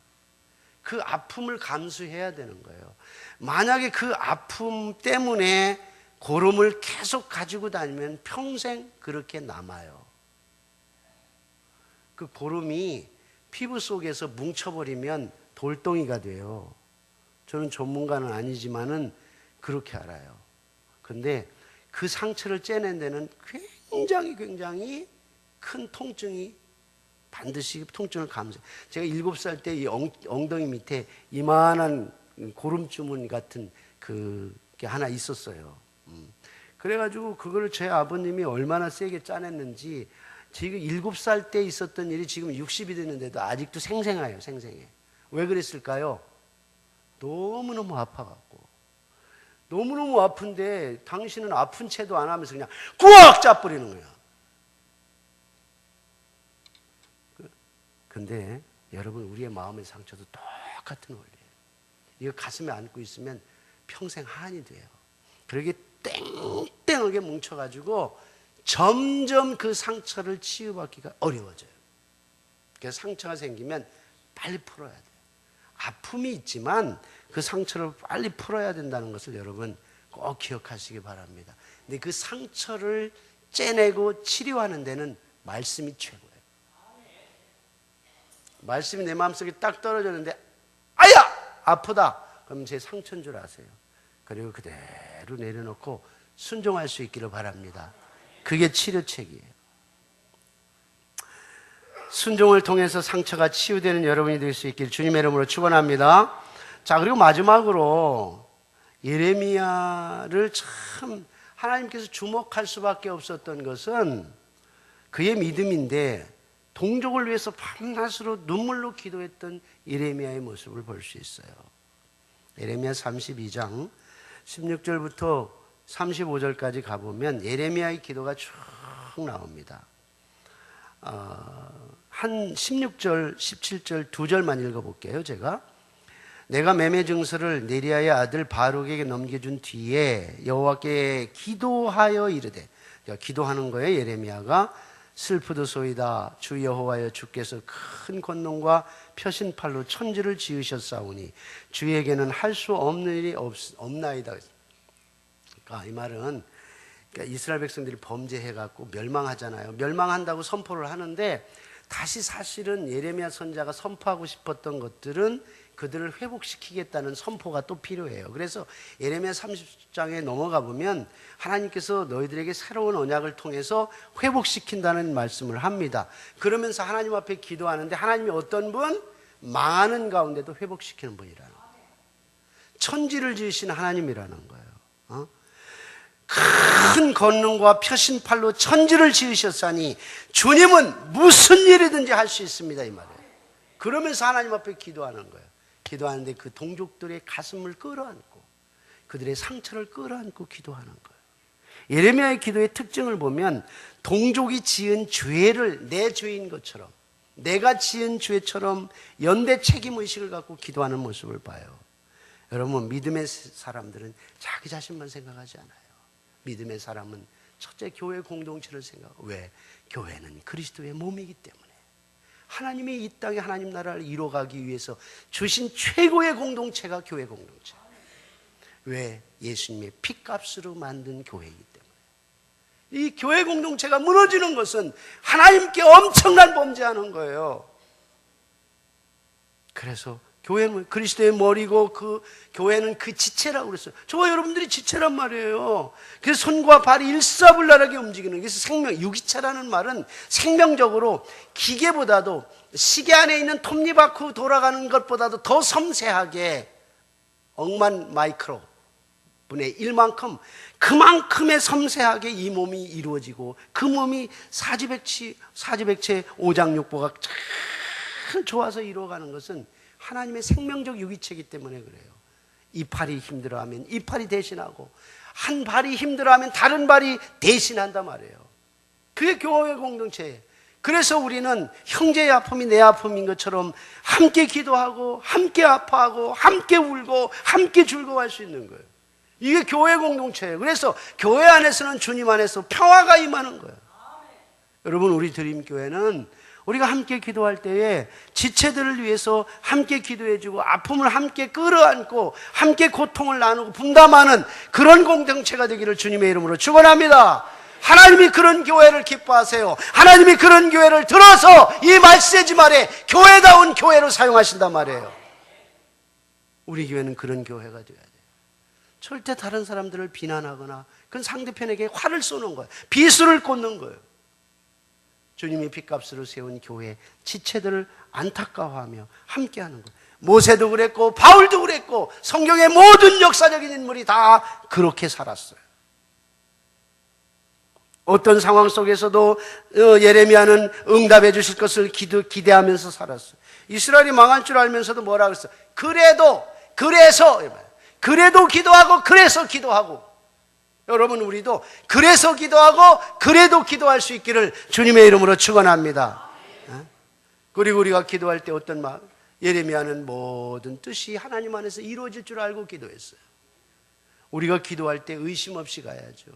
그 아픔을 감수해야 되는 거예요. 만약에 그 아픔 때문에 고름을 계속 가지고 다니면 평생 그렇게 남아요. 그 고름이 피부 속에서 뭉쳐버리면 돌덩이가 돼요. 저는 전문가는 아니지만은 그렇게 알아요. 근데 그 상처를 째낸 데는 굉장히 큰 통증이, 반드시 통증을 감수해요. 제가 7살 때 이 엉덩이 밑에 이만한 고름주문 같은 그게 하나 있었어요. 그래가지고 그거를 제 아버님이 얼마나 세게 짜냈는지, 지금 7살 때 있었던 일이 지금 60이 됐는데도 아직도 생생해요. 왜 그랬을까요? 너무너무 아파갖고. 너무너무 아픈데 당신은 아픈 채도 안 하면서 그냥 꽉 짜버리는 거야. 근데 여러분, 우리의 마음의 상처도 똑같은 원리예요. 이거 가슴에 안고 있으면 평생 한이 돼요. 그러게 땡땡하게 뭉쳐가지고 점점 그 상처를 치유받기가 어려워져요. 그래서 상처가 생기면 빨리 풀어야 돼요. 아픔이 있지만 그 상처를 빨리 풀어야 된다는 것을 여러분 꼭 기억하시기 바랍니다. 근데 그 상처를 째내고 치료하는 데는 말씀이 최고예요. 말씀이 내 마음속에 딱 떨어졌는데 아야! 아프다! 그럼 제 상처인 줄 아세요. 그리고 그대로 내려놓고 순종할 수 있기를 바랍니다. 그게 치료책이에요. 순종을 통해서 상처가 치유되는 여러분이 될 수 있기를 주님의 이름으로 축원합니다. 자, 그리고 마지막으로 예레미야를 참 하나님께서 주목할 수밖에 없었던 것은 그의 믿음인데, 동족을 위해서 밤낮으로 눈물로 기도했던 예레미야의 모습을 볼 수 있어요. 예레미야 32장 16절부터 35절까지 가보면 예레미야의 기도가 쭉 나옵니다. 한 16절, 17절 두 절만 읽어볼게요. 제가 내가 매매 증서를 네리야의 아들 바룩에게 넘겨준 뒤에 여호와께 기도하여 이르되, 그러니까 기도하는 거예요. 예레미야가 슬프도소이다. 주 여호와여, 주께서 큰 권능과 표신팔로 천지를 지으셨사오니 주에게는 할 수 없는 일이 없나이다. 그러니까 이 말은, 그러니까 이스라엘 백성들이 범죄해갖고 멸망하잖아요. 멸망한다고 선포를 하는데, 다시 사실은 예레미야 선지자가 선포하고 싶었던 것들은 그들을 회복시키겠다는 선포가 또 필요해요. 그래서 예레미야 30장에 넘어가 보면 하나님께서 너희들에게 새로운 언약을 통해서 회복시킨다는 말씀을 합니다. 그러면서 하나님 앞에 기도하는데, 하나님이 어떤 분? 망하는 가운데도 회복시키는 분이라는 거예요. 천지를 지으신 하나님이라는 거예요. 큰 권능과 표신팔로 천지를 지으셨사니 주님은 무슨 일이든지 할 수 있습니다, 이 말이에요. 그러면서 하나님 앞에 기도하는 거예요. 기도하는데 그 동족들의 가슴을 끌어안고 그들의 상처를 끌어안고 기도하는 거예요. 예레미야의 기도의 특징을 보면 동족이 지은 죄를 내 죄인 것처럼, 내가 지은 죄처럼 연대 책임의식을 갖고 기도하는 모습을 봐요. 여러분, 믿음의 사람들은 자기 자신만 생각하지 않아요. 믿음의 사람은 첫째 교회 공동체를 생각하고, 왜? 교회는 그리스도의 몸이기 때문에 하나님이 이 땅에 하나님 나라를 이뤄가기 위해서 주신 최고의 공동체가 교회 공동체. 왜? 예수님의 피값으로 만든 교회이기 때문에. 이 교회 공동체가 무너지는 것은 하나님께 엄청난 범죄하는 거예요. 그래서 교회는 그리스도의 머리고 그 교회는 그 지체라고 그랬어요. 저와 여러분들이 지체란 말이에요. 그래서 손과 발이 일사불란하게 움직이는, 그래서 생명, 유기체라는 말은 생명적으로 기계보다도, 시계 안에 있는 톱니바퀴 돌아가는 것보다도 더 섬세하게, 억만 마이크로 분의 1만큼, 그만큼의 섬세하게 이 몸이 이루어지고, 그 몸이 사지백체 오장육부가 잘 좋아서 이루어가는 것은 하나님의 생명적 유기체이기 때문에 그래요. 이 팔이 힘들어하면 이 팔이 대신하고, 한 발이 힘들어하면 다른 발이 대신한단 말이에요. 그게 교회 공동체예요. 그래서 우리는 형제의 아픔이 내 아픔인 것처럼 함께 기도하고, 함께 아파하고, 함께 울고, 함께 즐거워할 수 있는 거예요. 이게 교회 공동체예요. 그래서 교회 안에서는 주님 안에서 평화가 임하는 거예요. 여러분, 우리 드림교회는 우리가 함께 기도할 때에 지체들을 위해서 함께 기도해주고, 아픔을 함께 끌어안고, 함께 고통을 나누고 분담하는 그런 공동체가 되기를 주님의 이름으로 축원합니다. 하나님이 그런 교회를 기뻐하세요. 하나님이 그런 교회를 들어서 이 메시지 말에 교회다운 교회로 사용하신단 말이에요. 우리 교회는 그런 교회가 되어야 돼요. 절대 다른 사람들을 비난하거나 그건 상대편에게 화를 쏘는 거예요. 비수를 꽂는 거예요. 주님이 핏값으로 세운 교회 지체들을 안타까워하며 함께하는 거예요. 모세도 그랬고 바울도 그랬고 성경의 모든 역사적인 인물이 다 그렇게 살았어요. 어떤 상황 속에서도 예레미야는 응답해 주실 것을 기대하면서 살았어요. 이스라엘이 망할 줄 알면서도 뭐라 그랬어요? 그래도 기도하고, 그래서 기도하고. 여러분, 우리도 그래서 기도하고 그래도 기도할 수 있기를 주님의 이름으로 축원합니다. 그리고 우리가 기도할 때 어떤 마음? 예레미야는 모든 뜻이 하나님 안에서 이루어질 줄 알고 기도했어요. 우리가 기도할 때 의심 없이 가야죠.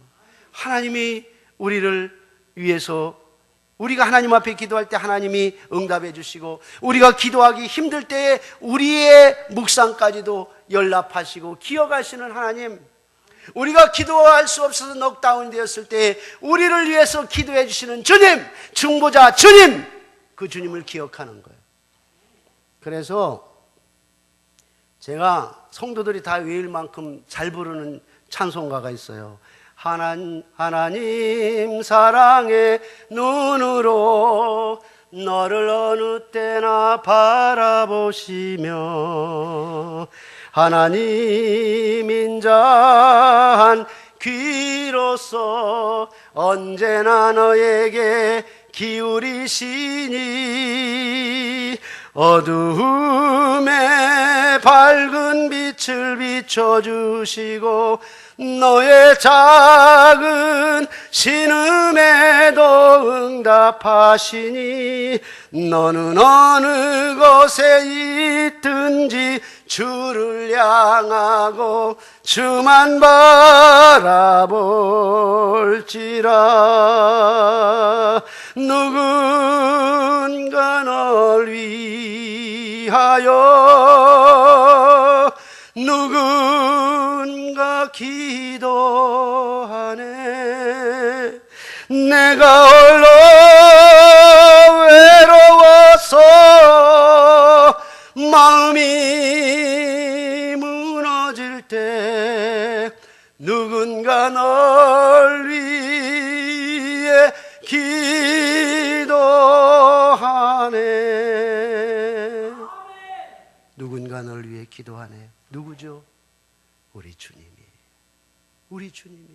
하나님이 우리를 위해서, 우리가 하나님 앞에 기도할 때 하나님이 응답해 주시고, 우리가 기도하기 힘들 때에 우리의 묵상까지도 연락하시고 기억하시는 하나님, 우리가 기도할 수 없어서 넉다운 되었을 때 우리를 위해서 기도해 주시는 주님, 중보자 주님, 그 주님을 기억하는 거예요. 그래서 제가 성도들이 다 외울 만큼 잘 부르는 찬송가가 있어요. 하나님 사랑의 눈으로 너를 어느 때나 바라보시며, 하나님 인자한 귀로서 언제나 너에게 기울이시니, 어두움에 밝은 빛을 비춰주시고 너의 작은 신음에도 응답하시니, 너는 어느 곳에 있든지 주를 향하고 주만 바라볼지라. 누군가 널 위하여 누군가 기도하네. 내가 홀로 외로워서 마음이 무너질 때 누군가 널 위해 기도하네. 누군가 널 위해 기도하네. 누구죠? 우리 주님이. 우리 주님이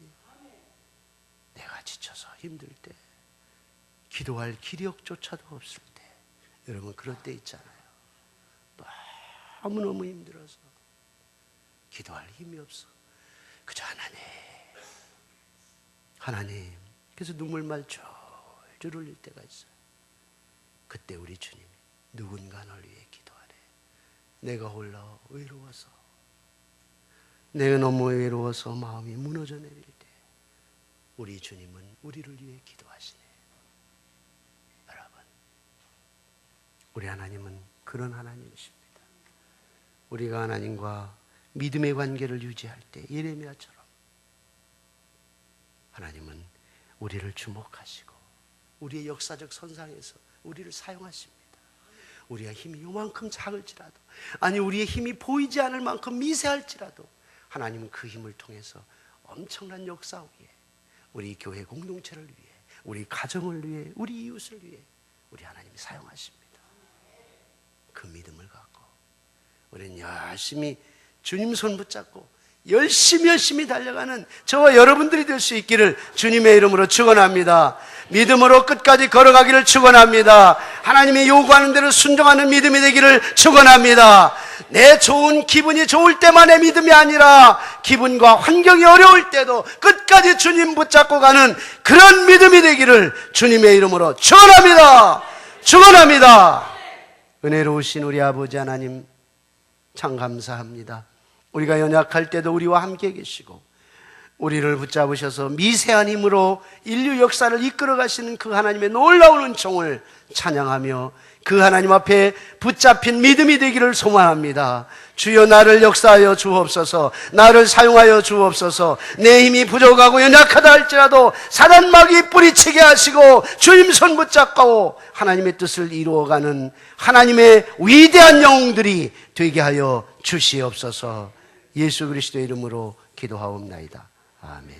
내가 지쳐서 힘들 때, 기도할 기력조차도 없을 때, 여러분 그럴 때 있잖아요. 너무너무 힘들어서 기도할 힘이 없어. 그저 하나님 그래서 눈물만 줄줄 흘릴 때가 있어요. 그때 우리 주님이 누군가 널 위해 기도하래. 내가 홀라 외로워서, 내가 너무 외로워서 마음이 무너져 내릴 때 우리 주님은 우리를 위해 기도하시네. 여러분, 우리 하나님은 그런 하나님이십니다. 우리가 하나님과 믿음의 관계를 유지할 때 예레미야처럼 하나님은 우리를 주목하시고 우리의 역사적 선상에서 우리를 사용하십니다. 우리가 힘이 요만큼 작을지라도, 아니 우리의 힘이 보이지 않을 만큼 미세할지라도 하나님은 그 힘을 통해서 엄청난 역사 위에 우리 교회 공동체를 위해, 우리 가정을 위해, 우리 이웃을 위해 우리 하나님이 사용하십니다. 그 믿음을 갖고 우리는 열심히 주님 손 붙잡고 열심히 달려가는 저와 여러분들이 될 수 있기를 주님의 이름으로 축원합니다. 믿음으로 끝까지 걸어가기를 축원합니다. 하나님이 요구하는 대로 순종하는 믿음이 되기를 축원합니다. 내 좋은 기분이 좋을 때만의 믿음이 아니라 기분과 환경이 어려울 때도 끝까지 주님 붙잡고 가는 그런 믿음이 되기를 주님의 이름으로 축원합니다. 축원합니다. 은혜로우신 우리 아버지 하나님 참 감사합니다. 우리가 연약할 때도 우리와 함께 계시고 우리를 붙잡으셔서 미세한 힘으로 인류 역사를 이끌어 가시는 그 하나님의 놀라운 은총을 찬양하며 그 하나님 앞에 붙잡힌 믿음이 되기를 소망합니다. 주여 나를 역사하여 주옵소서. 나를 사용하여 주옵소서. 내 힘이 부족하고 연약하다 할지라도 사단마귀 뿌리치게 하시고 주님 손 붙잡고 하나님의 뜻을 이루어가는 하나님의 위대한 영웅들이 되게 하여 주시옵소서. 예수 그리스도의 이름으로 기도하옵나이다. 아멘.